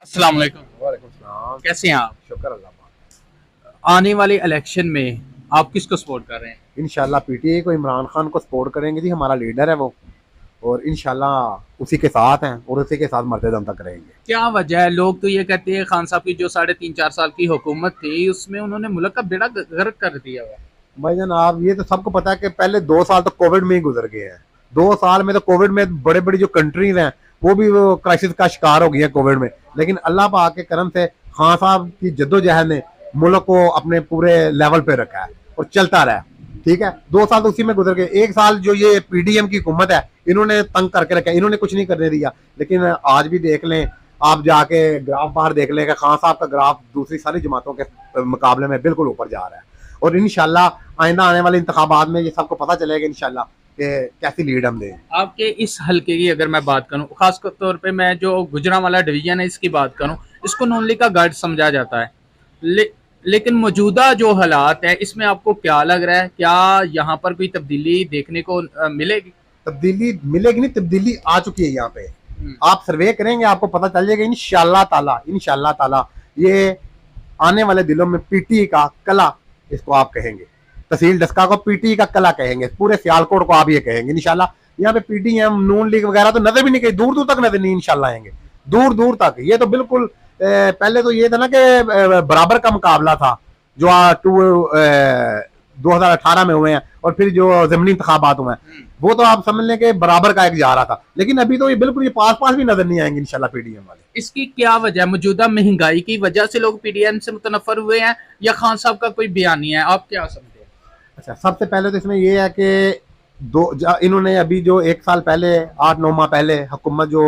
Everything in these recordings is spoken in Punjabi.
अस्सलाम वालेकुम। वालेकुम सलाम। कैसे हैं आप? शुक्र अल्लाह पाक। आने वाले इलेक्शन में आप किसको सपोर्ट कर रहे हैं? इंशाल्लाह पीटीआई को इमरान खान को सपोर्ट करेंगे जी, हमारा लीडर है वो। और इंशाल्लाह उसी के साथ हैं और उसी के साथ मरते दम तक रहेंगे। क्या वजह है? लोग तो ये कहते हैं खान साहब की जो 3.5-4 साल की हुकूमत थी उसमें उन्होंने मुल्क का बेड़ा गर्क कर दिया हुआ। भाईजान आप ये तो सबको पता है कि पहले 2 साल तो कोविड में ही गुजर गए हैं। 2 साल में तो कोविड में बड़े बड़ी जो कंट्रीज हैं वो भी वो क्राइसिस का शिकार हो गई है कोविड में। लेकिन अल्लाह पाक के करम से खान साहब की जद्दोजहद ने मुल्क को अपने पूरे लेवल पे रखा है और चलता रहा। ठीक है, 2 साल तो उसी में गुजर गए। 1 साल जो ये पीडीएम की हुकूमत है इन्होंने तंग करके रखा है, इन्होंने कुछ नहीं करने दिया। लेकिन आज भी देख लें, आप जाके ग्राफ बाहर देख लें कि खान साहब का ग्राफ दूसरी सारी जमातों के मुकाबले में बिल्कुल ऊपर जा रहा है। और इंशाल्लाह आइंदा आने वाले इंतखाबात में ये सबको पता चलेगा इंशाल्लाह कि कैसी लीड हम दें। आपके इस हल्के की अगर मैं बात करूं, खास तौर पे मैं जो गुजरांवाला डिवीजन है इसकी बात करूं, इसको नॉन लीग का गढ़ समझा जाता है। लेकिन मौजूदा जो हालात है इसमें आपको क्या लग रहा है? क्या यहाँ पर कोई तब्दीली देखने को मिलेगी? तब्दीली मिलेगी नहीं, तब्दीली आ चुकी है यहाँ पे। हम्म। आप सर्वे करेंगे आपको पता चल जाएगा इंशाल्लाह ताला ये आने वाले दिनों में पीटी का कला इसको आप कहेंगे। तहसील डस्का को पीटी का कला कहेंगे, पूरे सियालकोट को आप ये कहेंगे इंशाल्लाह। यहाँ पे पीटीएम नून लीग वगैरह तो नजर भी नहीं, कहीं दूर दूर तक नजर नहीं इंशाल्लाह आएंगे, दूर दूर तक। ये तो बिल्कुल पहले तो ये था ना कि बराबर का मुकाबला था जो 2018 में हुए हैं और फिर जो जमीनी इंतखाबात हुए हैं वो तो आप समझ लें कि बराबर का एक जा रहा था। लेकिन अभी तो ये बिल्कुल ये पास पास भी नजर नहीं आएंगे इंशाल्लाह पीडीएम वाले। इसकी क्या वजह? मौजूदा महंगाई की वजह से लोग पीडीएम से मुतनफर हुए हैं या खान साहब का कोई बयानी है? आप क्या समझते हैं? अच्छा, सबसे पहले तो इसमें ये है कि इन्होंने अभी जो 1 साल पहले 8-9 माह पहले हुकूमत जो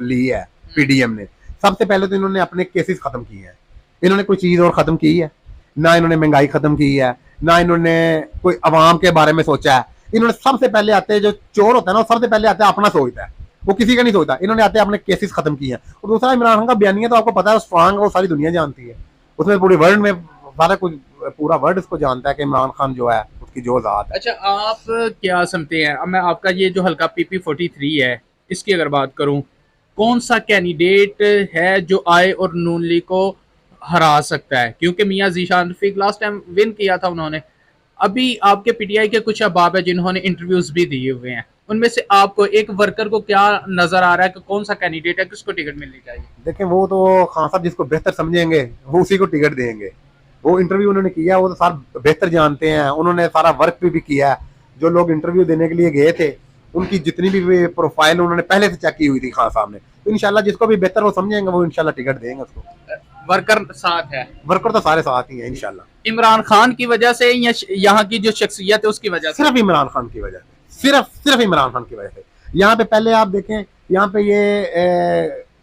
ली है पीडीएम ने, सबसे पहले तो इन्होंने अपने केसेस खत्म किए हैं। इन्होंने कोई चीज और खत्म की है ना, इन्होंने महंगाई खत्म की है ना, इन्होंने कोई अवाम के बारे में सोचा है। इन्होंने सबसे पहले आते हैं जो चोर होता है ना, सबसे पहले आते हैं अपना सोचता है, वो किसी का नहीं सोचता। इन्होंने आते हैं अपने केसेस खत्म किए हैं। और दूसरा इमरान खान का बयानिया तो आपको पता है स्ट्रांग है, वो सारी दुनिया जानती है। उसमें पूरे वर्ल्ड में सारा कुछ पूरा वर्ल्ड इसको जानता है कि इमरान खान जो है उसकी जो ज़ात है। अच्छा, आप क्या समझते हैं? अब मैं आपका ये जो हल्का PP43 है इसकी अगर बात करूं, कौन सा कैंडिडेट है जो आए और नून लीग को हरा सकता है? क्योंकि Mian Zeeshan Rafiq last time win किया था उन्होंने। अभी आपके पीटीआई के कुछ अहबाब है जिन्होंने इंटरव्यूज भी दिए हुए हैं, उनमें से आपको एक वर्कर को क्या नजर आ रहा है कि कौन सा कैंडिडेट है, किसको टिकट मिलनी चाहिए? देखें, वो तो खान साहब जिसको बेहतर समझेंगे वो उसी को टिकट देंगे। वो इंटरव्यू उन्होंने किया, वो तो सारा बेहतर जानते हैं, उन्होंने सारा वर्क भी किया है। जो लोग इंटरव्यू देने के लिए गए थे उनकी जितनी भी प्रोफाइल उन्होंने पहले से चेक की हुई थी खान साहब ने। तो इंशाल्लाह जिसको भी बेहतर वो समझेंगे वो इंशाल्लाह टिकट देंगे उसको। वर्कर साथ है? वर्कर तो सारे साथ ही हैं इंशाल्लाह। इमरान खान की वजह से या यहाँ की जो शख्सियत है उसकी वजह से? सिर्फ इमरान खान की वजह से, सिर्फ इमरान खान की वजह से। यहाँ पे पहले आप देखें, यहाँ पे ये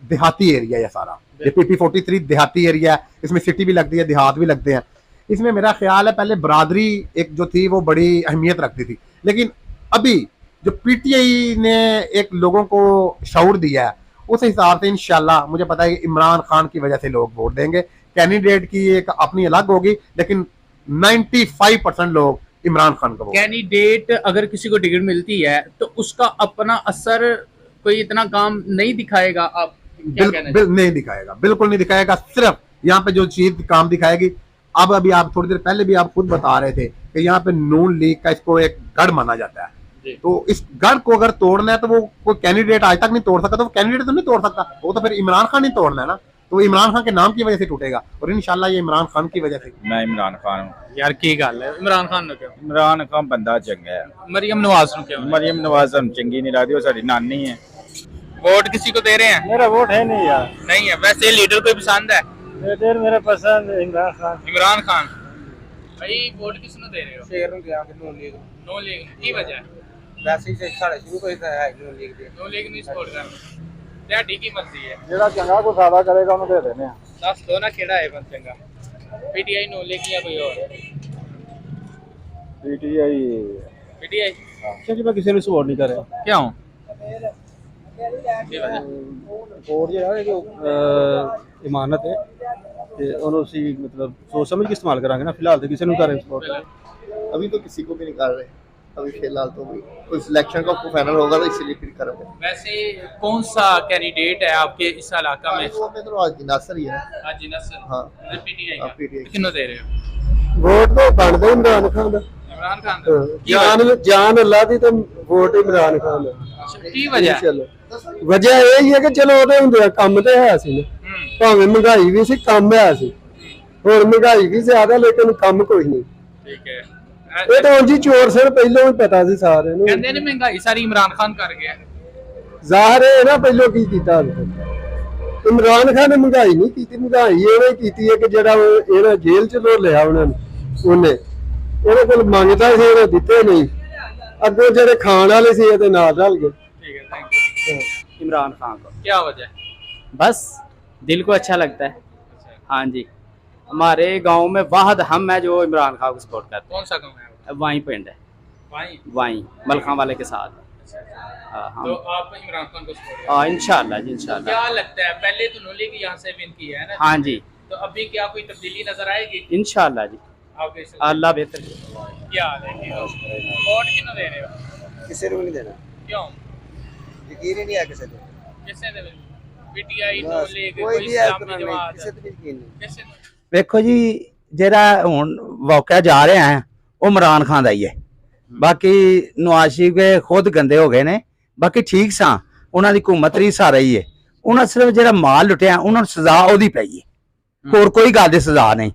देहाती एरिया है सारा, ये PP43 देहाती एरिया है। इसमें सिटी भी लगती है, देहात भी लगते हैं। इसमें मेरा ख्याल है पहले बरादरी एक जो थी वो बड़ी अहमियत रखती थी। लेकिन अभी जो पीटीआई ने एक लोगों को शऊर दिया है उस हिसाब से इंशाल्लाह मुझे पता है कि इमरान खान की वजह से लोग वोट देंगे। कैंडिडेट की एक अपनी अलग होगी लेकिन 95% लोग इमरान खान को। कैंडिडेट अगर किसी को टिकट मिलती है तो उसका अपना असर कोई इतना काम नहीं दिखाएगा? आप क्या कहना चाहते हैं? नहीं दिखाएगा, बिल्कुल नहीं दिखाएगा। सिर्फ यहाँ पे जो चीज काम दिखाएगी, अब अभी आप थोड़ी देर पहले भी आप खुद बता रहे थे कि यहाँ पे नून लीग का इसको एक गढ़ माना जाता है। तो इस गढ़ को अगर तोड़ना है तो वो कोई कैंडिडेट आज तक नहीं तोड़ सकता, तो वो कैंडिडेट तो नहीं तोड़ सकता, वो तो फिर इमरान खान ही तोड़ना है ना। तो इमरान खान के नाम की वजह से टूटेगा और इंशाल्लाह ये इमरान खान की वजह से। मैं इमरान खान हूँ। यार की गल है, इमरान खान क्यों? इमरान खान बंदा चंगा है। मरियम नवाज क्यों? मरियम नवाज हम चंगी नहीं लगती, वो साडी नानी है। वोट किसी को दे रहे हैं? मेरा वोट है नहीं यार। नहीं है? वैसे लीडर कोई पसंद है? लीडर मेरा पसंद है इमरान खान। इमरान खान। भाई वोट किसने दे रहे हो? शेर ਨੂੰ ਦਿਆਂ ਕਿ ਨੂਨ ਲੀਗ नो लीग की वजह? ਵੈਸੇ ਹੀ ਸਾਡੇ ਸ਼ੁਰੂ ਤੋਂ ਹੀ ਤਾਂ ਹੈ ਨੂਨ ਲੀਗ ਦੇ। नो लीग नहीं सपोर्ट कर ਤੁਹਾਡੀ ਕੀ ਮਰਜ਼ੀ ਹੈ? ਜਿਹੜਾ ਚੰਗਾ ਕੋਈ ਫਾਇਦਾ ਕਰੇਗਾ ਉਹਨੂੰ ਦੇ ਦੇਣੇ ਆ। ਦੱਸ ਦੋ ਨਾ ਕਿਹੜਾ ਹੈ ਬੰਦ ਚੰਗਾ, पीटीआई नो लीग या कोई और? ਪੀਟੀਆਈ पीटीआई ਕਿਉਂਕਿ ਮੈਂ ਕਿਸੇ ਨੂੰ ਸਪੋਰਟ ਨਹੀਂ ਕਰ ਰਿਹਾ। क्यों? की वजह? ਵੋਟ ਜਿਹੜਾ ਹੈ ਜੋ ਇਮਾਨਤ ਹੈ ਤੇ ਉਹਨੂੰ ਅਸੀਂ ਮਤਲਬ ਸੋਚ ਸਮਝ ਕੇ ਇਸਤੇਮਾਲ ਕਰਾਂਗੇ ਨਾ। ਫਿਲਹਾਲ ਤੇ ਕਿਸੇ ਨੂੰ ਕਰ ਰਹੇ ਸਪੋਰਟ। अभी तो किसी को भी नहीं कर रहे। अभी फिलहाल तो भी कोई सिलेक्शन का फाइनल होगा तो इसीलिए फिर करेंगे। वैसे कौन सा कैंडिडेट है आपके इस इलाका में? वो में तो आज नासर ही है। हाजी नसर। हाँ पीटीआई हाँ, का PTI किन्नों दे रहे हो? वोट तो बनता इमरान खान का। इमरान खान दा? की वजह? जान अल्लाह दी तो वोट इमरान खान का। की वजह? चलो वजह ਇਹ ਹੀ ਹੈ ਕਿ ਚਲੋ ਉਹਦੇ ਹੁੰਦੇ ਕੰਮ ਤੇ ਹੈ ਸੀ ਭਾਵੇਂ ਮਹਿੰਗਾਈ ਵੀ ਸੀ ਕੰਮ ਹੈ ਸੀ ਹੁਣ ਮਹਿੰਗਾਈ ਵੀ ਜ਼ਿਆਦਾ ਲੇਕਿਨ ਕੰਮ ਕੋਈ ਨਹੀਂ ठीक है। ਇਹ ਤਾਂ ਉਂਝ ਹੀ ਚੋਰ ਸਰ ਪਹਿਲਾਂ ਹੀ ਪਤਾ ਸੀ ਸਾਰਿਆਂ ਨੂੰ ਕਹਿੰਦੇ ਨੇ ਮਹਿੰਗਾਈ ਸਾਰੀ ਇਮਰਾਨ ਖਾਨ ਕਰ ਗਿਆ। ਜ਼ਾਹਰ ਹੈ ਨਾ ਪਹਿਲਾਂ ਕੀ ਕੀਤਾ ਇਮਰਾਨ ਖਾਨ ਨੇ ਮਹਿੰਗਾਈ ਨਹੀਂ ਕੀਤੀ ਮਹਿੰਗਾਈ ਇਹਨੇ ਕੀਤੀ ਹੈ ਕਿ ਜਿਹੜਾ ਇਹਨਾਂ ਜੇਲ੍ਹ ਚ ਲੋ ਲਿਆ ਉਹਨਾਂ ਨੇ ਉਹਨੇ ਇਹਦੇ ਕੋਲ ਮੰਗਦਾ ਸੀ ਇਹਨੇ ਦਿੱਤੇ ਨਹੀਂ ਅੱਗੋਂ ਜਿਹੜੇ ਖਾਣ ਵਾਲੇ ਸੀ ਇਹਦੇ ਨਾਲ ਰਲ ਗਏ ठीक है, थैंक यू। इमरान खान को क्या वजह है? बस दिल को अच्छा लगता है। हाँ जी, हमारे गांव में वाहद हम है जो इमरान खान को सपोर्ट करते कौन सा गाँव है? हैं। वहीं पिंड है, वहीं। वहीं मलखा वाले के साथ। तो आप इमरान खान को सपोर्ट हाँ इंशाल्लाह जी इंशाल्लाह। क्या लगता है पहले तो नून लीग यहाँ से विन किया है ना, हाँ जी तो अभी क्या कोई तब्दीली नजर आएगी इंशाल्लाह जी, आपके इस अल्लाह बेहतर। क्या हाल है? ठीक है। वोट किन्हों दे रहे हो? किसी को नहीं देना, क्यों? यकीन ही नहीं है किसी को, किसने दे? पीटीआई नून लीग कोई कोई भी है इस्लामी जमात किसी को भी यकीन नहीं। किसने? ਵੇਖੋ ਜੀ ਜਿਹੜਾ ਹੁਣ ਵਾਕਿਆ ਜਾ ਰਿਹਾ ਹੈ ਉਹ ਇਮਰਾਨ ਖਾਨ ਦਾ ਹੀ ਹੈ। ਬਾਕੀ ਨਵਾਜ਼ ਸ਼ਰੀਫ ਦੇ ਖੁਦ ਗੰਦੇ ਹੋ ਗਏ ਨੇ, ਬਾਕੀ ਠੀਕ ਸਾਂ ਉਹਨਾਂ ਦੀ ਹਕੂਮਤ ਰੀ ਸਾ ਰਹੀ ਹੈ। ਉਹਨਾਂ ਸਿਰਫ ਜਿਹੜਾ ਮਾਲ ਲੁੱਟਿਆ ਉਹਨਾਂ ਨੂੰ ਸਜ਼ਾ ਉਹਦੀ ਪਈ ਹੈ, ਹੋਰ ਕੋਈ ਗੱਲ ਦੀ ਸਜ਼ਾ ਨਹੀਂ।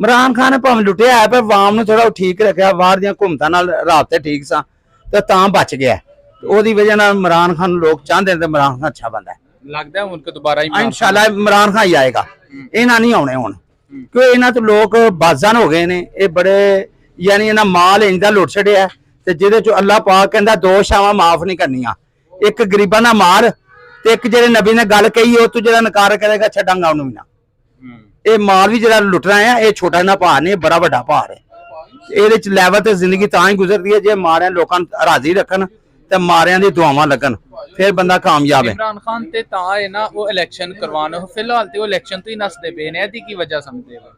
ਇਮਰਾਨ ਖਾਨ ਨੇ ਭਾਵੇਂ ਲੁੱਟਿਆ ਹੈ ਪਰ ਆਵਾਮ ਨੂੰ ਥੋੜਾ ਠੀਕ ਰੱਖਿਆ, ਬਾਹਰ ਦੀਆਂ ਹਕੂਮਤਾਂ ਨਾਲ ਰਾਬਤੇ ਠੀਕ ਸਾਂ ਤੇ ਤਾਂ ਬਚ ਗਿਆ। ਉਹਦੀ ਵਜ੍ਹਾ ਨਾਲ ਇਮਰਾਨ ਖਾਨ ਨੂੰ ਲੋਕ ਚਾਹੁੰਦੇ ਨੇ ਤੇ ਇਮਰਾਨ ਖਾਨ ਅੱਛਾ ਬੰਦਾ ਹੈ। लगता है उनको दोबारा ਇਨਸ਼ਾਅੱਲਾ ਇਮਰਾਨ ਖਾਨ ਹੀ ਆਏਗਾ, ਇਹਨਾਂ ਨਹੀਂ ਆਉਣੇ ਹੁਣ ਕਿਉਂ ਇਹਨਾਂ ਤੋਂ ਲੋਕ ਬਾਜ਼ਾਨ ਹੋ ਗਏ ਨੇ। ਇਹ ਬੜੇ ਯਾਨੀ ਇਹਨਾਂ ਮਾਲ ਇੰਦਾ ਲੁੱਟ ਛੜਿਆ ਤੇ ਜਿਹਦੇ ਚੋਂ ਅੱਲਾਹ ਪਾਕ ਕਹਿੰਦਾ ਦੋ ਸ਼ਾਵਾਂ ਮਾਫ ਨਹੀਂ ਕਰਨੀਆਂ, ਇੱਕ ਗਰੀਬਾਂ ਦਾ ਮਾਰ ਤੇ ਇੱਕ ਜਿਹੜੇ ਨਬੀ ਨੇ ਗੱਲ ਕਹੀ ਉਹ ਤੂੰ ਜਿਹੜਾ ਨਕਾਰ ਕਰੇਗਾ ਛੱਡਾਂਗਾ ਉਹਨੂੰ ਵੀ ਨਾ। ਇਹ ਮਾਲ ਵੀ ਜਿਹੜਾ ਲੁੱਟਣਾ ਹੈ ਇਹ ਛੋਟਾ ਜਿਹਾ ਭਾਰ ਨਹੀਂ, ਇਹ ਬੜਾ ਵੱਡਾ ਭਾਰ ਹੈ। ਇਹਦੇ ਚ ਲੈਵਲ ਤੇ ਜ਼ਿੰਦਗੀ ਤਾਂ ਹੀ ਗੁਜ਼ਰਦੀ ਹੈ ਜੇ ਮਾਰਿਆਂ ਲੋਕਾਂ ਨੂੰ ਰਾਜ਼ੀ ਰੱਖਣ ਤੇ ਮਾਰਿਆਂ ਦੀ ਦੁਆਵਾਂ ਲੱਗਣ, ਫਿਰ ਬੰਦਾ ਕਾਮਯਾਬ ਹੈ। इमरान खान ते ता है ना वो इलेक्शन करवाना, फिलहाल ते वो इलेक्शन तो ही नसदे पे ने, एदी की वजह समझदे हो?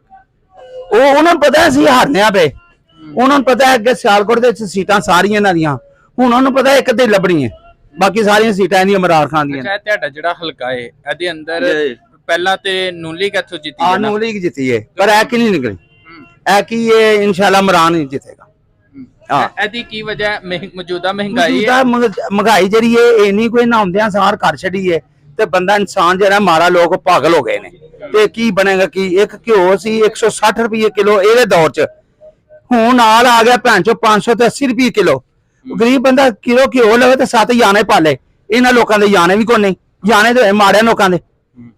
ਉਹ ਉਹਨਾਂ ਨੂੰ ਪਤਾ ਸੀ ਹਾਰਨਿਆ ਪਏ, ਉਹਨਾਂ ਨੂੰ ਪਤਾ ਹੈ ਅੱਗੇ ਸਿਆਲਕੋਟ ਦੇ ਵਿੱਚ ਸੀਟਾਂ ਸਾਰੀਆਂ ਇਹਨਾਂ ਦੀਆਂ, ਹੁਣ ਉਹਨਾਂ ਨੂੰ ਪਤਾ ਇੱਕ ਤੇ ਲੱਭਣੀ ਹੈ, ਬਾਕੀ ਸਾਰੀਆਂ ਸੀਟਾਂ ਇਹਦੀਆਂ ਇਮਰਾਨ ਖਾਨ ਦੀਆਂ। ਅੱਛਾ ਤੁਹਾਡਾ ਜਿਹੜਾ ਹਲਕਾ ਹੈ ਇਹਦੇ ਅੰਦਰ ਪਹਿਲਾਂ ਤੇ ਨੂਨ ਲੀਗ ਇੱਥੋਂ ਜਿੱਤੀ ਹੈ ਨਾ, ਆਨੂ ਲੀਗ ਜਿੱਤੀ ਹੈ ਪਰ ਐ ਕਿ ਨਹੀਂ ਨਿਕਲੀ, ਐ ਕਿ ਇਹ ਇਨਸ਼ਾਅੱਲਾ ਇਮਰਾਨ ਹੀ ਜਿੱਤੇਗਾ। ਇਹਦੀ ਕੀ ਵਜ੍ਹਾ ਹੈ? ਮੌਜੂਦਾ ਮਹਿੰਗਾਈ ਹੈ। ਮੌਜੂਦਾ ਮਹਿੰਗਾਈ ਜਿਹੜੀ ਹੈ ਇਹ ਨਹੀਂ ਕੋਈ ਨਾ ਹੁੰਦਿਆਂ ਸਾਰ ਕਰ ਛੱਡੀ ਹੈ ਤੇ ਬੰਦਾ ਇਨਸਾਨ ਜਿਹੜਾ ਮਾਰਾ ਲੋਕ ਪਾਗਲ ਹੋ ਗਏ ਨੇ ਤੇ ਕੀ ਬਣੇਗਾ? ਕੀ ਇੱਕ ਘਿਓ ਸੀ 160 ਰੁਪਏ ਕਿਲੋ ਇਹਦੇ ਦੌਰ ਚ, ਹੁਣ ਨਾਲ ਆ ਗਿਆ ਭੈਣ ਚੋ 500 ਤੇ 80 ਰੁਪਏ ਕਿਲੋ। ਗਰੀਬ ਬੰਦਾ ਕਿਲੋ ਘਿਓ ਲਵੇ ਤੇ 7 ਯਾਨੇ ਪਾਲੇ, ਇਹਨਾਂ ਲੋਕਾਂ ਦੇ ਯਾਨੇ ਵੀ ਕੋਈ ਨਹੀਂ, ਯਾਨੇ ਤੇ ਮਾੜਿਆਂ ਲੋਕਾਂ ਦੇ।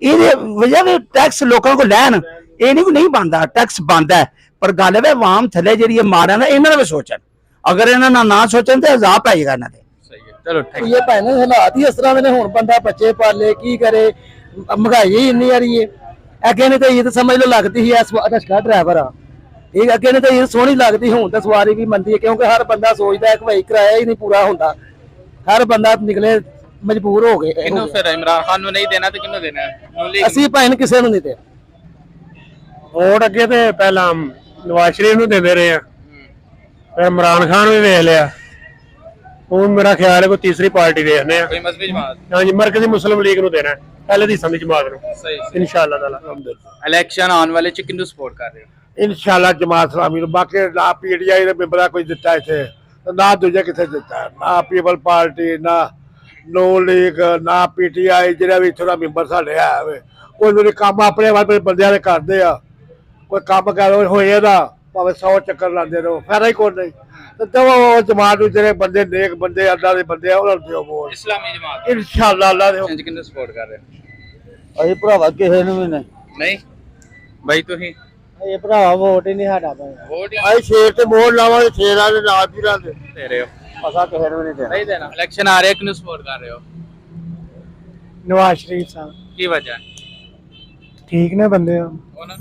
ਇਹਦੇ ਵਜ੍ਹਾ ਵੀ ਟੈਕਸ ਲੋਕਾਂ ਕੋਲ ਲੈਣ, ਇਹ ਨਹੀਂ ਕੋਈ ਨਹੀਂ ਬਣਦਾ, ਟੈਕਸ ਬਣਦਾ ਹੈ ਪਰ ਗੱਲ ਹੈ ਆਵਾਮ ਥੱਲੇ ਜਿਹੜੀ ਹੈ ਮਾੜਿਆਂ ਦਾ ਇਹਨਾਂ ਨੇ ਸੋਚਣ, ਅਗਰ ਇਹਨਾਂ ਨਾਲ ਨਾ ਸੋਚਣ ਤੇ ਅਜ਼ਾਬ ਪੈ ਜਾਏਗਾ ਇਹਨਾਂ ਤੇ। ਸਹੀ ਹੈ, ਚਲੋ ਠੀਕ ਇਹ ਭੈਣ ਹਾਲਾਤ ਹੀ ਇਸ ਤਰ੍ਹਾਂ ਦੇ ਨੇ, ਹੁਣ ਬੰਦਾ ਬੱਚੇ ਪਾਲੇ ਕੀ ਕਰੇ, ਮਹਿੰਗਾਈ ਹੀ ਇੰਨੀ ਆ ਰਹੀ ਹੈ। ਅੱਗੇ ਨੇ ਤਾਂ ਇਹ ਤਾਂ ਸਮਝ ਲਓ ਲੱਗਦੀ ਸੀ ਅਟਸ਼ਕਾ ਡਰਾਈਵਰ ਆ, ਇਹ ਅੱਗੇ ਨੇ ਤਾਂ ਇਹ ਸੋਹਣੀ ਲੱਗਦੀ, ਹੁਣ ਤਾਂ ਸਵਾਰੀ ਵੀ ਮੰਦੀ ਹੈ ਕਿਉਂਕਿ ਹਰ ਬੰਦਾ ਸੋਚਦਾ ਹੈ ਕਿ ਭਾਈ ਕਿਰਾਇਆ ਹੀ ਨਹੀਂ ਪੂਰਾ ਹੁੰਦਾ, ਹਰ ਬੰਦਾ ਨਿਕਲੇ ਮਜਬੂਰ ਹੋ ਗਏ। ਕਿਹਨੂੰ ਫਿਰ ਇਮਰਾਨ ਖਾਨ ਨੂੰ ਨਹੀਂ ਦੇਣਾ ਤੇ ਕਿਹਨੂੰ ਦੇਣਾ ਹੈ? ਨੂਨ ਲੀਗ ਅਸੀਂ ਭੈਣ ਕਿਸੇ ਨੂੰ ਨਹੀਂ ਦੇ ਵੋਟ ਅੱਗੇ ਤੇ ਪਹਿਲਾਂ ਨਵਾਜ਼ ਸ਼ਰੀਫ ਨੂੰ ਦਿੰਦੇ ਰਹੇ ਆ, ਫਿਰ ਇਮਰਾਨ ਖਾਨ ਵੀ ਵੇਖ ਲਿਆ, ਹੁਣ ਮੇਰਾ ਖਿਆਲ ਹੈ ਕੋਈ ਤੀਸਰੀ ਪਾਰਟੀ ਵੇਖਨੇ ਆ। ਕੋਈ ਮਜ਼ਹਬੀ ਜਮਾਤ? ਹਾਂਜੀ ਮਰਕਜ਼ੀ ਮੁਸਲਿਮ ਲੀਗ ਨੂੰ ਦੇਣਾ, ਪਹਿਲੇ ਦੀ ਸੰਦੀ ਜਮਾਤ ਨੂੰ ਸਹੀ ਇਨਸ਼ਾਅੱਲਾ ਤਾਲਾ। ਇਲੈਕਸ਼ਨ ਆਉਣ ਵਾਲੇ ਚ ਕਿਹਨੂੰ ਸਪੋਰਟ ਕਰ ਰਹੇ ਹੋ? ਇਨਸ਼ਾਅੱਲਾ ਜਮਾਤ ਇਸਲਾਮੀ ਨੂੰ, ਬਾਕੀ ਨਾ ਪੀਟੀਆਈ ਦੇ ਮੈਂਬਰਾਂ ਕੋਈ ਦਿੱਤਾ ਇੱਥੇ ਨਾ ਦੂਜੇ ਕਿੱਥੇ ਦਿੱਤਾ, ਨਾ ਪੀਪਲ ਪਾਰਟੀ, ਨਾ ਨੋ ਲੀਗ, ਨਾ ਪੀਟੀਆਈ, ਜਿਹੜਾ ਵੀ ਇੱਥੋਂ ਦਾ ਮੈਂਬਰ ਸਾਡੇ ਆ ਉਹ ਮੇਰੇ ਕੰਮ ਆਪਣੇ ਵੱਲ ਬੰਦਿਆਂ ਦੇ ਕਰਦੇ ਆ, ਕੋਈ ਕੰਮ ਕਰ ਹੋਏ ਦਾ ਭਾਵੇਂ 100 ਚੱਕਰ ਲਾਉਂਦੇ ਰਹੋ, ਫਾਇਦਾ ਹੀ ਕੋਈ ਨਹੀਂ। ਤੇ ਦਵੋ ਜਮਾਤ ਨੂੰ ਜਿਹੜੇ ਬੰਦੇ ਨੇਕ ਬੰਦੇ ਅੱਲਾ ਦੇ ਬੰਦੇ ਆ ਉਹਨਾਂ ਨੂੰ ਦਿਓ ਵੋਟ ਇਸਲਾਮੀ ਜਮਾਤ ਇਨਸ਼ਾਅੱਲਾ ਅੱਲਾ ਦੇ। ਕਿਹਨੂੰ ਸਪੋਰਟ ਕਰ ਰਹੇ ਹੋ? ਅਸੀਂ ਭਰਾਵਾ ਕਿਸੇ ਨੂੰ ਵੀ ਨਹੀਂ, ਨਹੀਂ ਬਾਈ ਤੁਸੀਂ ਇਹ ਭਰਾਵਾ ਵੋਟ ਹੀ ਨਹੀਂ ਸਾਡਾ ਵੋਟ ਅਸੀਂ ਸ਼ੇਰ ਤੇ ਮੋੜ ਲਾਵਾਂਗੇ, ਸ਼ੇਰਾਂ ਦੇ ਨਾਲ ਪੀਰਾਂ ਦੇ ਦੇ ਰਹੇ ਹੋ? ਅਸਾਂ ਕਿਸੇ ਨੂੰ ਨਹੀਂ ਦੇਣਾ। ਨਹੀਂ ਦੇਣਾ। ਇਲੈਕਸ਼ਨ ਆ ਰਿਹਾ ਕਿਹਨੂੰ ਸਪੋਰਟ ਕਰ ਰਹੇ ਹੋ? ਨਵਾਜ਼ ਸ਼ਰੀਫ ਸਾਹਿਬ ਕੀ ਵਜ੍ਹਾ ਹੈ? ਠੀਕ ਨੇ ਬੰਦੇ ਆ, ਉਹਨਾਂ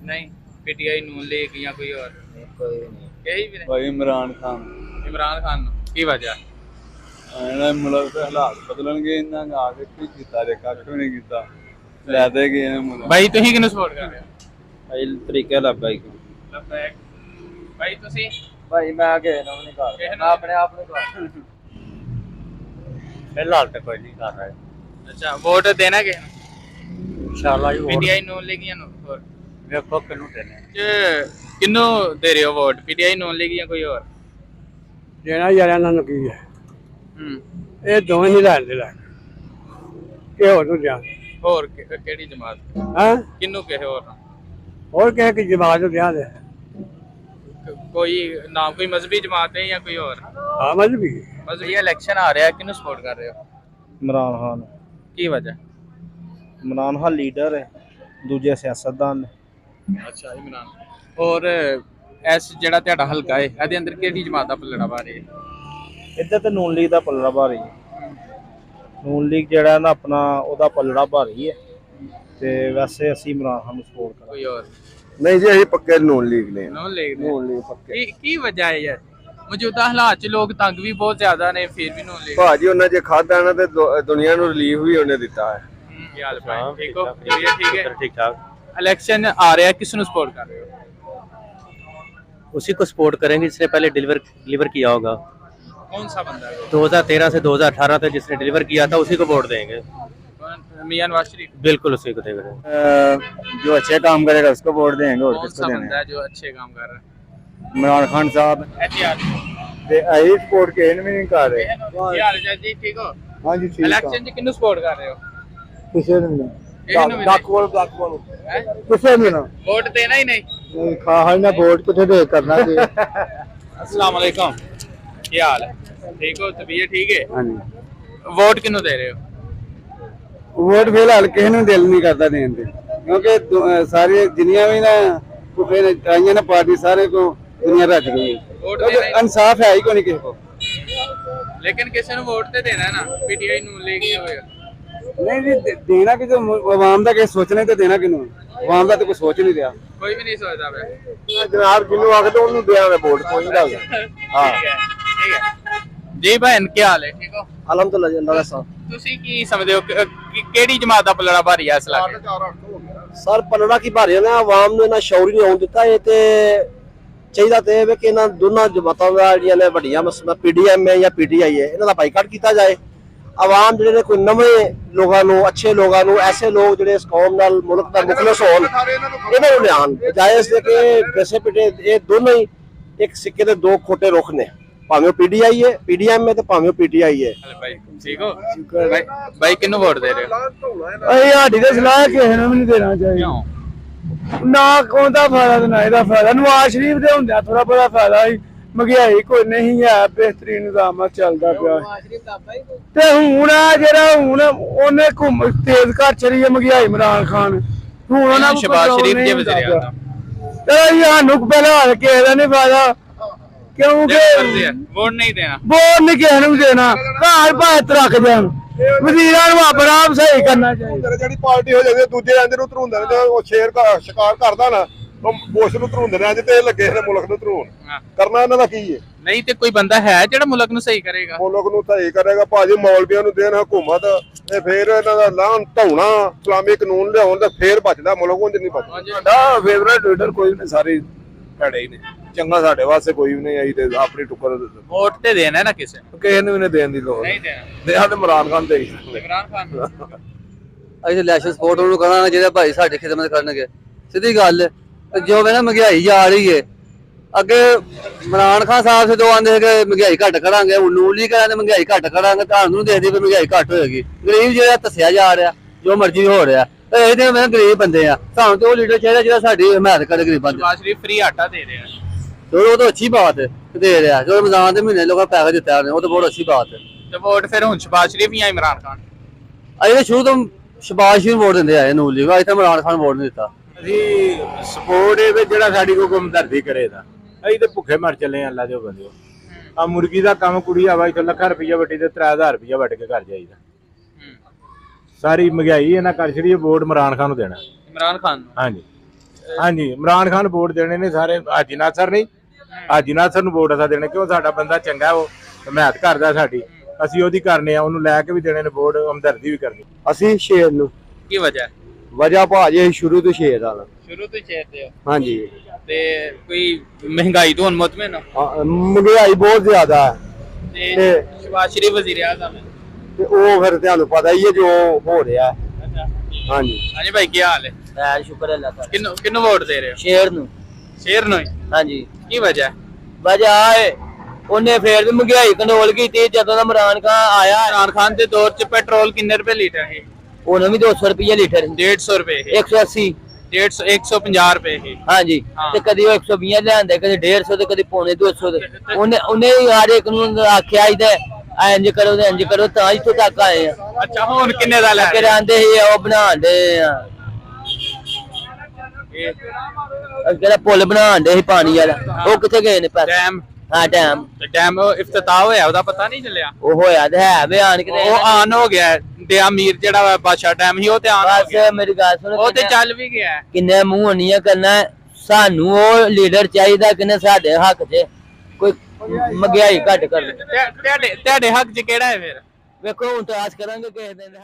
ਨਹੀਂ ਪੀਟੀਆਈ ਨੂਨ ਲੀਗ ਜਾਂ ਕੋਈ ਹੋਰ? ਕੋਈ ਨਹੀਂ यही भी नहीं। भाई इमरान खान इमरान खान की वजह ਇਹਨਾਂ ਮੁਲਕ ਦੇ ਹਾਲਾਤ ਬਦਲਣਗੇ, ਇਹਨਾਂ ਨੇ ਆ ਕੇ ਕੀ ਕੀਤਾ ਜੇ ਕੱਖ ਵੀ ਨਹੀਂ ਕੀਤਾ, ਲੈ ਦੇ ਗਏ ਨੇ ਮੁਲਕ। भाई तुसी किनु सपोर्ट कर रहे हो? भाई तरीका ला भाई लबैक भाई तुसी भाई मैं गए ना नहीं कर मैं अपने आप ਨੂੰ ਕਰ ਫਿਲਹਾਲ ਤਾਂ ਕੋਈ ਨਹੀਂ ਕਰ ਰਿਹਾ ਅੱਛਾ ਵੋਟ ਦੇਣਾ ਕਿ ਇਨਸ਼ਾਅੱਲਾ ਜੀ ਪੀਡੀਆਈ ਨੂੰ ਲੈਗੀਆਂ ਨੂੰ ਹੋਰ ਵੇਖੋ ਕਿਹਨੂੰ ਦੇਣੇ ਕਿੰਨੂੰ ਦੇ ਰਹੇ ਹੋ ਵੋਟ ਪੀਡੀਆਈ ਨੂੰ ਲੈਗੀਆਂ ਕੋਈ ਹੋਰ ਦੇਣਾ ਯਾਰ ਇਹਨਾਂ ਨੂੰ ਕੀ ਹੈ ਹੂੰ ਇਹ ਦੋਵੇਂ ਹੀ ਲੈਣ ਦੇ ਲੈਣ ਕਿ ਹੋਰ ਨੂੰ ਦਿਆਂ ਹੋਰ ਕਿਹੜੀ ਜਮਾਤ ਹਾਂ ਕਿੰਨੂੰ ਕਹੇ ਹੋਰ ਕਿਸੇ ਕੀ ਜਮਾਤ ਨੂੰ ਦਿਆਂ ਦੇ ਕੋਈ ਨਾਮ ਕੋਈ ਮਜ਼ਹਬੀ ਜਮਾਤ ਹੈ ਜਾਂ ਕੋਈ ਹੋਰ ਹਾਂ ਮਜ਼ਹਬੀ ਮਜ਼ਹਬੀ ਇਲੈਕਸ਼ਨ ਆ ਰਿਹਾ ਕਿਹਨੂੰ ਸਪੋਰਟ ਕਰ ਰਹੇ ਹੋ इमरान खान ਕੀ ਵਜ੍ਹਾ इमरान खान लीडर है दूजे सियासतदान ने ਅੱਛਾ ਇਮਰਾਨ ਔਰ ਐਸ ਜਿਹੜਾ ਤੁਹਾਡਾ ਹਲਕਾ ਹੈ ਇਹਦੇ ਅੰਦਰ ਕਿਹੜੀ ਜਮਾਤ ਦਾ ਪਲੜਾ ਪਾ ਰਹੀ ਹੈ इधर तो नून लीग का पलड़ा पा रही है नून लीग ਜਿਹੜਾ ਨਾ ਆਪਣਾ ਉਹਦਾ ਪਲੜਾ ਪਾ ਰਹੀ ਹੈ ਤੇ ਵੈਸੇ ਅਸੀਂ ਇਮਰਾਨ ਖਾਨ ਨੂੰ ਸਪੋਰਟ ਕਰਾਂਗੇ ਕੋਈ ਹੋਰ ਨਹੀਂ ਜੀ ਅਸੀਂ ਪੱਕੇ ਨੂਨ ਲੀਗ ਨੇ ਨੋ ਲੀਗ ਨੂਨ ਲੀਗ ਪੱਕੇ ਕੀ ਵਜ੍ਹਾ ਹੈ ਯਾਰ ਮੌਜੂਦਾ ਹਾਲਾਤ 'ਚ ਲੋਕ ਤੰਗ ਵੀ ਬਹੁਤ ਜ਼ਿਆਦਾ ਨੇ ਫਿਰ ਵੀ ਨੋ ਲੀਗ ਭਾਜੀ ਉਹਨਾਂ ਜੇ ਖਾਦਾ ਨਾ ਤੇ ਦੁਨੀਆ ਨੂੰ ਰਿਲੀਫ ਵੀ ਉਹਨੇ ਦਿੱਤਾ ਹੈ ਕੀ ਹਾਲ ਭਾਈ ਠੀਕ ਹੋ ਠੀਕ ਹੈ ठीक ठाक इलेक्शन आ रहा है किस नु सपोर्ट कर रहे हो उसी को सपोर्ट करेंगे जिसने पहले डिलीवर किया होगा। कौन सा बंदा है 2013 से 2018 तक जिसने डिलीवर किया था उसी को वोट देंगे। मियां नवाज शरीफ बिल्कुल उसी को देंगे। जो अच्छे काम करेगा उसको वोट देंगे और कौन किसको सा देना बंदा है जो अच्छे काम कर रहा है इमरान खान साहब एहतियात ते यही सपोर्ट के भी नहीं कर रहे ਕੀ ਹਾਲ ਹੈ ਜੀ ਠੀਕ ਹੋ हाँ जी इलेक्शन 'ਚ ਕਿਹਨੂੰ ਸਪੋਰਟ ਕਰ ਰਹੇ ਹੋ किसे नहीं ਇਹਨੂੰ ਵੀ डाकुल ਹੈਂ? किसे नहीं ना वोट देना ही नहीं खा ना वोट किथे दे करना जी अस्सलाम वालेकुम ਕੀ ਹਾਲ ਹੈ ਠੀਕ ਹੋ ਤਬੀयत ठीक है हाँ जी वोट ਕਿਹਨੂੰ ਦੇ ਰਹੇ ਹੋ वोट फिलहाल किसी ने दिल नहीं करता देने दे क्योंकि सारी जिन्नियां भी ना भुखे आइयां ना पार्टी सारे को दुनिया रख गई है वोट देना ही इंसाफ है ही कोई नहीं किसी को लेकिन किसी ने वोट ते देना है ना पीटीआई ਨੂੰ ਲੈ ਕੇ ਹੋਏਗਾ नहीं जी देना कि जो आवाम का किसी सोचने तो देना किनू आवाम का तो कोई सोच नहीं रहा कोई भी नहीं सोचता मैं जनाब किनू आके तो उन्होंने दिया मैं वोट कोई नहीं डालदा हाँ ठीक है जी भैन ਕੀ ਹਾਲ ਹੈ ਠੀਕ ਹੋ ਅਲਹਮਦੁਲਿਲਾ ਜੀ ਅੱਲਾਹ ਦਾ ਸਾਥ ਤੁਸੀਂ ਕੀ ਸਮਝਦੇ ਹੋ ਕਿਹੜੀ ਜਮਾਤ ਦਾ ਪਲੜਾ ਭਾਰੀ ਹੈ ਇਸ ਇਲਾਕੇ ਸਰ ਪਲੜਾ ਕੀ ਭਾਰਿਆ ਨੇ ਆਵਾਮ ਨੂੰ ਇਹਨਾਂ ਸ਼ੌਰ ਹੀ ਨਹੀਂ ਆਉਣ ਦਿੱਤਾ ਇਹ ਤੇ ਚਾਹੀਦਾ ਤੇ ਇਹ ਕਿ ਇਹਨਾਂ ਦੋਨਾਂ ਜਮਾਤਾਂ ਦਾ ਜਿਹੜੀਆਂ ਨੇ ਵੱਡੀਆਂ ਮਸਲਾ ਪੀਡੀਐਮ ਹੈ ਜਾਂ ਪੀਟੀਆਈ ਹੈ ਇਹਨਾਂ ਦਾ ਬਾਈਕਾਟ ਕੀਤਾ ਜਾਏ ਆਵਾਮ ਜਿਹੜੇ ਨੇ ਕੋਈ ਨਵੇਂ ਲੋਕਾਂ ਨੂੰ ਅੱਛੇ ਲੋਕਾਂ ਨੂੰ ਐਸੇ ਲੋਕ ਜਿਹੜੇ ਇਸ ਕੌਮ ਨਾਲ ਮੁਲਕ ਦਾ ਮੁਖਲਸ ਹੋਣ ਇਹਨਾਂ ਨੂੰ ਲਿਆਉਣ ਬਜਾਏ ਇਸ ਦੇ ਕਿ ਵੈਸੇ ਪਿੱਟੇ ਇਹ ਦੋਨੋਂ ਹੀ ਇੱਕ ਸਿੱਕੇ ਦੇ ਦੋ ਖੋਟੇ ਰੁੱਖ ਨੇ ਭਾਵੇਂ ਪੀਡੀਆਈ ਹੈ ਪੀਡੀਐਮ ਹੈ ਤੇ ਭਾਵੇਂ ਪੀਟੀਆਈ ਹੈ ਭਾਈ ਠੀਕ ਹੋ ਭਾਈ ਕਿਹਨੂੰ ਵੋਟ ਦੇ ਰਹੇ ਹੋ ਇਹ ਸਾਡੀ ਤੇ ਸਲਾਹ ਕਿਸੇ ਨੂੰ ਵੀ ਨਹੀਂ ਦੇਣਾ ਚਾਹੀਦਾ ਕਿਉਂ ਨਾ ਕੋਦਾ ਫਾਇਦਾ ਤੇ ਨਾ ਇਹਦਾ ਫਾਇਦਾ ਨਵਾਜ਼ ਸ਼ਰੀਫ ਦੇ ਹੁੰਦਿਆ ਥੋੜਾ ਬੜਾ ਫਾਇਦਾ ਹੀ ਮਹਿੰਗਾਈ ਕੋਈ ਨਹੀਂ ਹੈ ਬਿਹਤਰੀਨ ਨਿਜ਼ਾਮ ਚੱਲਦਾ ਪਿਆ ਤੇ ਹੁਣ ਆ ਜਿਹੜਾ ਹੁਣ ਉਹਨੇ ਘੁੰਮ ਤੇਜ਼ ਘਰ ਚਲੀ ਹੈ ਮਹਿੰਗਾਈ ਇਮਰਾਨ ਖਾਨ ਹੁਣ ਉਹਨਾਂ ਨੂੰ ਸ਼ਬਾਜ਼ ਸ਼ਰੀਫ ਜੇ ਵਜ਼ੀਰ ਆਜ਼ਮ ਤੇ ਸਾਨੂੰ ਪਹਿਲਾਂ ਹਲ ਕੇ ਇਹਦਾ ਨਹੀਂ ਫਾਇਦਾ ਕਿਉਂਕਿ वोट नहीं देना ਵੋਟ ਨਹੀਂ ਕਿਸੇ ਨੂੰ ਦੇਣਾ ਘਰ ਭਾਤ ਰੱਖ ਜਾਣ ਵਜ਼ੀਰਾਂ ਨੂੰ ਆਪਣਾ ਆਪ ਸਹੀ ਕਰਨਾ ਚਾਹੀਦਾ ਜਿਹੜੀ ਪਾਰਟੀ ਹੋ ਜਾਂਦੀ ਦੂਜੇ ਆਂਦੇ ਨੂੰ ਧਰੂੰਦੇ ਨੇ ਉਹ ਸ਼ੇਰ ਸ਼ਿਕਾਰ ਕਰਦਾ ਨਾ ਉਹ ਬੋਸ਼ ਨੂੰ ਧਰੂੰਦੇ ਨੇ ਅੱਜ ਤੇ ਲੱਗੇ ਨੇ ਮੁਲਕ ਨੂੰ ਧਰੂਣ ਕਰਨਾ ਇਹਨਾਂ ਦਾ ਕੀ ਹੈ नहीं तो कोई बंदा है ਜਿਹੜਾ ਮੁਲਕ ਨੂੰ ਸਹੀ ਕਰੇਗਾ ਮੁਲਕ ਨੂੰ ਸਹੀ ਕਰੇਗਾ ਭਾਜੀ ਮੌਲਵੀਆਂ ਨੂੰ ਦੇਣ ਹਕੂਮਤ ਤੇ ਫੇਰ ਇਹਨਾਂ ਦਾ ਲਾਂ ਧੌਣਾ ਇਸਲਾਮੀ ਕਾਨੂੰਨ ਲਿਆਉਣ ਤੇ ਫੇਰ ਬਚਦਾ ਮੁਲਕ ਉਂਝ ਨਹੀਂ ਬਚਦਾ ਸਾਡਾ ਫੇਵਰਟ ਲੀਡਰ ਕੋਈ ਨਹੀਂ ਸਾਰੇ ਭੜੇ ਹੀ ਨੇ ਚੰਗਾ ਸਾਡੇ ਵਾਸਤੇ ਕੋਈ ਵੀ ਨਹੀਂ ਆਈ ਤੇ ਆਪਣੀ ਟੁੱਕਰ ਵੋਟ ਤੇ ਦੇਣਾ ਨਾ ਕਿਸੇ ਨੂੰ ਕਿਸੇ ਨੂੰ ਵੀ ਨਹੀਂ ਦੇਣ ਦੀ ਲੋੜ ਨਹੀਂ ਦੇਣਾ ਦੇ ਸਾਡੇ ਇਮਰਾਨ ਖਾਨ ਦੇ ਇਮਰਾਨ ਖਾਨ ਅਸੀਂ ਇਲੈਕਸ਼ਨ ਸਪੋਰਟ ਉਹਨੂੰ ਕਰਾਂਗੇ ਜਿਹੜਾ ਭਾਈ ਸਾਡੀ ਖਿਦਮਤ ਕਰਨਗੇ ਸਿੱਧੀ ਗੱਲ ਹੈ ਜੋ ਵੇ ਨਾ ਮਹਿੰਗਾਈ ਜਾ ਰਹੀ ਹੈ ਅੱਗੇ ਇਮਰਾਨ ਖਾਨ ਸਾਹਿਬ ਸੇ ਦੋ ਆਂਦੇ ਕਿ ਮਹਿੰਗਾਈ ਘੱਟ ਕਰਾਂਗੇ ਉਹ ਨੂਲੀ ਕਰਾਂਗੇ ਮਹਿੰਗਾਈ ਘੱਟ ਕਰਾਂਗੇ ਤੁਹਾਨੂੰ ਦੇਖਦੇ ਵੀ ਮਹਿੰਗਾਈ ਘੱਟ ਹੋਏਗੀ ਗਰੀਬ ਜਿਹੜਾ ਤਸਿਆ ਜਾ ਰਿਹਾ ਜੋ ਮਰਜ਼ੀ ਹੋ ਰਿਹਾ ਇਹਦੇ ਮੈਂ ਗਰੀਬ ਬੰਦੇ ਆ ਸਾਨੂੰ ਤੇ ਉਹ ਲੀਡਰ ਚਾਹੀਦਾ ਜਿਹੜਾ ਸਾਡੀ ਹਮਾਇਤ ਕਰੇ ਗਰੀਬਾਂ ਦੀ ਸ਼ਬਾਜ਼ ਸ਼ਰੀਫ ਫ੍ਰੀ ਆਟਾ ਦੇ ਰਿਹਾ ਉਹ ਤਾਂ ਅੱਛੀ ਬਾਤ ਹੈ ਦੇ ਰਿਹਾ ਜੋ ਰਮਜ਼ਾਨ ਦੇ ਮਹੀਨੇ ਲੋਕਾਂ ਪੈਸੇ ਦਿੱਤਾ ਨੇ ਉਹ ਤਾਂ ਬਹੁਤ ਅੱਛੀ ਬਾਤ ਹੈ ਤੇ ਵੋਟ ਫਿਰ ਹੁਣ ਸ਼ਬਾਜ਼ ਸ਼ਰੀਫ ਜਾਂ ਇਮਰਾਨ ਖਾਨ ਅਸੀਂ ਸ਼ੁਰੂ ਤੋਂ ਸ਼ਬਾਸ਼ ਨੂੰ ਵੋਟ ਦਿੰਦੇ ਆਏ ਨੂਲੀ ਨੂੰ ਅਜੇ ਤਾਂ ਇਮਰਾਨ ਖਾਨ ਵੋਟ ਨਹੀਂ ਦਿੱਤਾ ਅਸੀਂ ਸਪੋਰਟ ਇਹ ਵੀ ਜਿਹੜਾ ਸਾਡੀ ਕੋਈ ਗੁੰਮਦਰਦੀ ਕਰੇਗਾ ਅਸੀਂ ਤੇ ਭੁੱਖੇ ਮਰ ਚੱਲੇ ਆ ਅੱਲਾ ਦੇ ਬੰਦੇ ਆ ਮੁਰਗੀ ਦਾ ਕੰਮ ਕੁੜੀ ਆਵਾ ਇੱਥੇ ਲੱਖਾਂ ਰੁਪਈਆ ਵੱਟੀ ਤੇ 3000 ਰੁਪਈਆ ਵੱਟ ਕੇ ਘਰ ਜਾਈਦਾ ਸਾਰੀ ਮਹਿੰਗਾਈ ਇਹਨਾਂ ਕਰ ਛੜੀ ਵੋਟ ਇਮਰਾਨ ਖਾਨ ਨੂੰ ਦੇਣਾ ਇਮਰਾਨ ਖਾਨ ਨੂੰ ਹਾਂਜੀ ਹਾਂਜੀ ਇਮਰਾਨ ਖਾਨ ਵੋਟ ਦੇਣੇ ਨੇ ਸਾਰੇ ਹਾਜੀ ਨਾਸਰ ਨਹੀਂ ਹਾਜੀ ਨਾਸਰ ਨੂੰ ਵੋਟ ਅਸਾਂ ਦੇਣੇ ਕਿਉਂ ਸਾਡਾ ਬੰਦਾ ਚੰਗਾ ਉਹ ਹਮਾਇਤ ਕਰਦਾ ਸਾਡੀ ਅਸੀਂ ਉਹਦੀ ਕਰਨੇ ਆ ਉਹਨੂੰ ਲੈ ਕੇ ਵੀ ਦੇਣੇ ਨੇ ਵੋਟ ਹਮਦਰਦੀ ਵੀ ਕਰਨੀ ਅਸੀਂ ਸ਼ੇਰ ਨੂੰ ਕੀ ਵਜ੍ਹਾ ਵਜ੍ਹਾ ਭਾਜੀ ਸ਼ੁਰੂ ਤੋਂ ਸ਼ੇਰ ਆ ਸ਼ੁਰੂ ਤੋਂ ਸ਼ੇਰ ਤੇ ਹੋ ਹਾਂਜੀ ਤੇ ਕੋਈ ਮਹਿੰਗਾਈ ਤੋਂ ਮੁਤਮਿਨ ਹੋ ਮਹਿੰਗਾਈ ਬਹੁਤ ਜ਼ਿਆਦਾ ਹੈ ਤੇ ਸ਼ਬਾਜ਼ ਸ਼ਰੀਫ ਵਜ਼ੀਰ ਆਜ਼ਮ ਹੈ ਤੇ ਉਹ ਫਿਰ ਤੁਹਾਨੂੰ ਪਤਾ ਹੀ ਹੈ ਜੋ ਹੋ ਰਿਹਾ ਹਾਂਜੀ ਹਾਂਜੀ ਭਾਈ ਕੀ ਹਾਲ ਹੈ ਯਾਰ ਸ਼ੁਕਰ ਅੱਲਾਹ ਦਾ ਕਿੰਨੂੰ ਵੋਟ ਦੇ ਰਹੇ ਹੋ ਸ਼ੇਰ ਨੂੰ ਸ਼ੇਰ ਨੂੰ ਹੀ? ਹਾਂਜੀ ਕੀ ਵਜ੍ਹਾ ਵਜ੍ਹਾ ਹੈ ਉਹਨੇ ਫੇਰ ਵੀ ਮਹਿੰਗਾਈ ਕੰਟਰੋਲ ਕੀਤੀ ਜਦੋਂ ਦਾ ਇਮਰਾਨ ਖਾਨ ਆਇਆ ਇਮਰਾਨ ਖਾਨ ਦੇ ਦੌਰ ਚ ਪੈਟਰੋਲ ਕਿੰਨੇ ਰੁਪਏ ਲੀਟਰ ਹੈ ਉਹਨੇ ਵੀ 200 ਰੁਪਏ ਲੀਟਰ 150 ਰੁਪਏ 180 150 ਰੁਪਏ ਹੈ ਹਾਂਜੀ ਤੇ ਕਦੀ ਉਹ 120 ਲਿਆਂਦੇ ਕਦੀ 150 ਤੇ ਕਦੀ ਪੌਣੇ 200 ਦੇ ਉਹਨੇ ਹਰ ਇੱਕ ਨੂੰ ਆਖਿਆ ਇਹਦੇ ਇੰਜ ਕਰੋ ਤੇ ਇੰਜ ਕਰੋ ਤਾਂ ਇੱਥੋਂ ਤੱਕ ਆਏ ਆ ਅੱਛਾ ਹੁਣ ਕਿੰਨੇ ਦਾ ਲੈ ਕਿ ਆਂਦੇ ਸੀ ਉਹ ਬਣਾਉਂਦੇ ਆ ਜਿਹੜਾ ਪੁਲ ਬਣਾਉਂਦੇ ਸੀ ਪਾਣੀ ਵਾਲਾ ਉਹ ਕਿੱਥੇ ਗਏ ਨੇ ਪੈਸੇ ਡੈਮ ਹਾਂ ਡੈਮ ਡੈਮ ਇਫਤਤਾਹ ਹੋਇਆ ਉਹਦਾ ਪਤਾ ਨਹੀਂ ਚੱਲਿਆ ਉਹ ਹੋਇਆ ਤੇ ਹੈ ਵੇ ਆਣ ਕੇ ਉਹ ਆਨ ਹੋ ਗਿਆ ਦਿਆ ਮੀਰ ਜਿਹੜਾ ਬਾਦਸ਼ਾਹ ਡੈਮ ਸੀ ਉਹ ਤੇ ਆਨ ਹੋ ਬਸ ਗਿਆ ਮੇਰੀ ਗੱਲ ਸੁਣ ਉਹ ਤੇ ਚੱਲ ਵੀ ਗਿਆ ਕਿੰਨੇ ਮੂੰਹ ਨਹੀਂ ਕਰਨਾ ਸਾਨੂੰ ਉਹ ਲੀਡਰ ਚਾਹੀਦਾ ਕਿਨੇ ਸਾਡੇ ਹੱਕ 'ਚ ਕੋਈ ਮਹਿੰਗਾਈ ਘੱਟ ਕਰ ਤੁਹਾਡੇ ਹੱਕ 'ਚ ਕਿਹੜਾ ਹੈ ਫਿਰ ਵੇਖੋ ਹੁਣ ਤਾਂ ਆਸ ਕਰਾਂਗੇ ਕਿਸੇ ਦਿਨ